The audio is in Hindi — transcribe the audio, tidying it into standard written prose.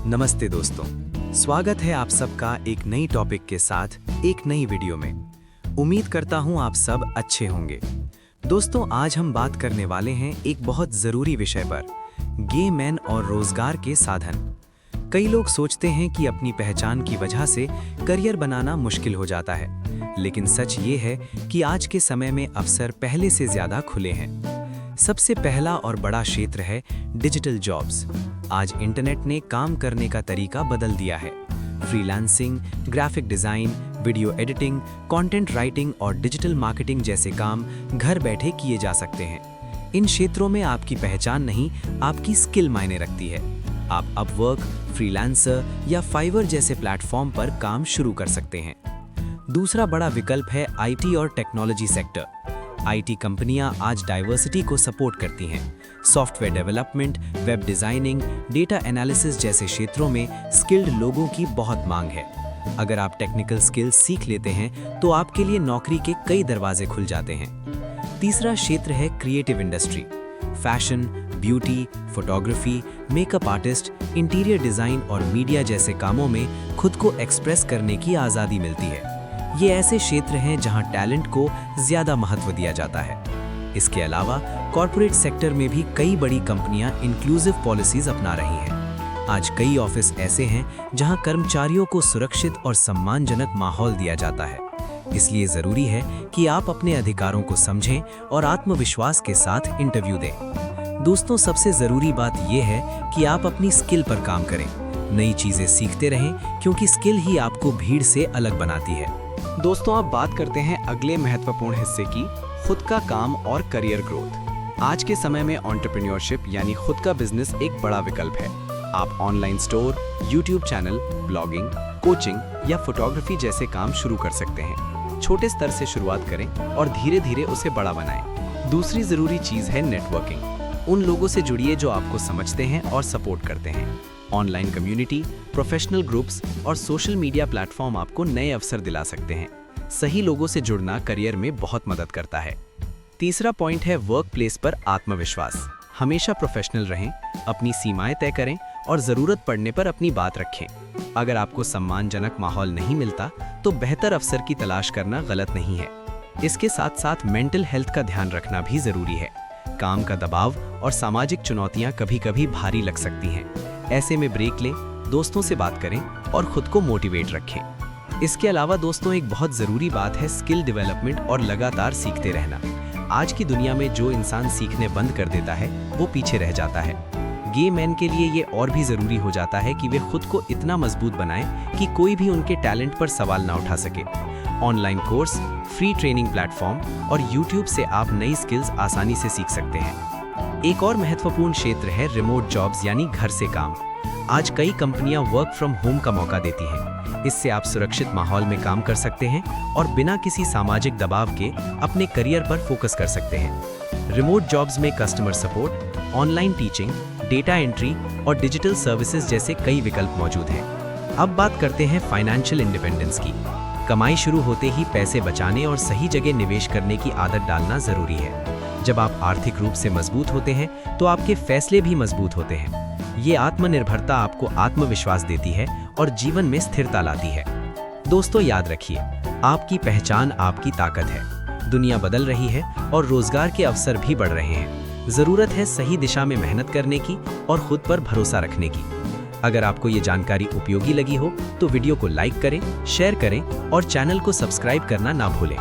नमस्ते दोस्तों, स्वागत है आप सबका एक नई टॉपिक के साथ एक नई वीडियो में। उम्मीद करता हूं आप सब अच्छे होंगे। दोस्तों, आज हम बात करने वाले हैं एक बहुत ज़रूरी विषय पर, गे मैन और रोजगार के साधन। कई लोग सोचते हैं कि अपनी पहचान की वजह से करियर बनाना मुश्किल हो जाता है, लेकिन सच ये है कि आज के समय में अवसर पहले से ज़्यादा खुले हैं। सबसे पहला और बड़ा क्षेत्र है डिजिटल जॉब्स। आज इंटरनेट ने काम करने का तरीका बदल दिया है। Freelancing, graphic design, video editing, content writing और डिजिटल मार्केटिंग जैसे काम घर बैठे किए जा सकते हैं। इन क्षेत्रों में आपकी पहचान नहीं, आपकी स्किल मायने रखती है। आप अपवर्क, फ्रीलांसर या फाइवर जैसे प्लेटफॉर्म पर काम शुरू कर सकते हैं। दूसरा बड़ा विकल्प है आईटी और टेक्नोलॉजी सेक्टर। आईटी कंपनियां आज डाइवर्सिटी को सपोर्ट करती हैं। Software development, web designing, data analysis जैसे क्षेत्रों में स्किल्ड लोगों की बहुत मांग है। अगर आप टेक्निकल स्किल्स सीख लेते हैं तो आपके लिए नौकरी के कई दरवाजे खुल जाते हैं। तीसरा क्षेत्र है creative industry. Fashion, beauty, photography, makeup artist, interior design और मीडिया जैसे कामों में खुद को एक्सप्रेस करने की आज़ादी मिलती है। ये ऐसे क्षेत्र हैं जहां टैलेंट को ज़्यादा महत्व दिया जाता है। इसके अलावा कॉर्पोरेट सेक्टर में भी कई बड़ी कंपनियां इंक्लूसिव पॉलिसीज अपना रही हैं। आज कई ऑफिस ऐसे हैं जहां कर्मचारियों को सुरक्षित और सम्मानजनक माहौल दिया जाता है। इसलिए ज़रूरी है कि आप अपने अधिकारों को समझें और आत्मविश्वास के साथ इंटरव्यू दें। दोस्तों, सबसे ज़रूरी बात यह है कि आप अपनी स्किल पर काम करें। नई चीज़ें सीखते रहें, क्योंकि स्किल ही आपको भीड़ से अलग बनाती है। दोस्तों, आप बात करते हैं अगले महत्वपूर्ण हिस्से की, खुद का काम और करियर ग्रोथ। आज के समय में एंटरप्रेन्योरशिप यानी खुद का बिजनेस एक बड़ा विकल्प है। आप online store, YouTube channel, blogging, coaching या फोटोग्राफी जैसे काम शुरू कर सकते हैं। छोटे स्तर से शुरुआत करें और धीरे धीरे उसे बड़ा बनाएं। दूसरी जरूरी चीज है नेटवर्किंग। उन लोगों से जुड़िए जो आपको समझते हैं और सपोर्ट करते हैं। ऑनलाइन कम्युनिटी, प्रोफेशनल ग्रुप्स और सोशल मीडिया प्लेटफॉर्म आपको नए अवसर दिला सकते हैं। सही लोगों से जुड़ना करियर में बहुत मदद करता है। तीसरा पॉइंट है वर्क प्लेस पर आत्मविश्वास। हमेशा प्रोफेशनल रहें, अपनी सीमाएं तय करें और ज़रूरत पड़ने पर अपनी बात रखें। अगर आपको सम्मानजनक माहौल नहीं मिलता तो बेहतर अवसर की तलाश करना गलत नहीं है। इसके साथ साथ मेंटल हेल्थ का ध्यान रखना भी ज़रूरी है। काम का दबाव और सामाजिक चुनौतियां कभी-कभी भारी लग सकती हैं। ऐसे में ब्रेक लें, दोस्तों से बात करें और खुद को मोटिवेट रखें। इसके अलावा दोस्तों, एक बहुत ज़रूरी बात है स्किल डेवलपमेंट और लगातार सीखते रहना। आज की दुनिया में जो इंसान सीखने बंद कर देता है वो पीछे रह जाता है। गे मैन के लिए ये और भी ज़रूरी हो जाता है कि वे खुद को इतना मजबूत बनाएं कि कोई भी उनके टैलेंट पर सवाल ना उठा सके। Online course, free training platform और यूट्यूब से आप नई स्किल्स आसानी से सीख सकते हैं। एक और महत्वपूर्ण क्षेत्र है रिमोट जॉब्स यानी घर से काम। आज कई कंपनियां वर्क फ्रॉम होम का मौका देती हैं। इससे आप सुरक्षित माहौल में काम कर सकते हैं और बिना किसी सामाजिक दबाव के अपने करियर पर फोकस कर सकते हैं। रिमोट जॉब्स में customer support, online teaching, data entry और डिजिटल सर्विसेज जैसे कई विकल्प मौजूद हैं। अब बात करते हैं फाइनेंशियल इंडिपेंडेंस की। कमाई शुरू होते ही पैसे बचाने और सही जगह निवेश करने की आदत डालना जरूरी है। जब आप आर्थिक रूप से मजबूत होते हैं तो आपके फैसले भी मजबूत होते हैं। ये आत्मनिर्भरता आपको आत्मविश्वास देती है और जीवन में स्थिरता लाती है। दोस्तों, याद रखिए, आपकी पहचान आपकी ताकत है। दुनिया बदल रही है और रोजगार के अवसर भी बढ़ रहे हैं। जरूरत है सही दिशा में मेहनत करने की और खुद पर भरोसा रखने की। अगर आपको ये जानकारी उपयोगी लगी हो तो वीडियो को लाइक करें, शेयर करें और चैनल को सब्सक्राइब करना ना भूलें।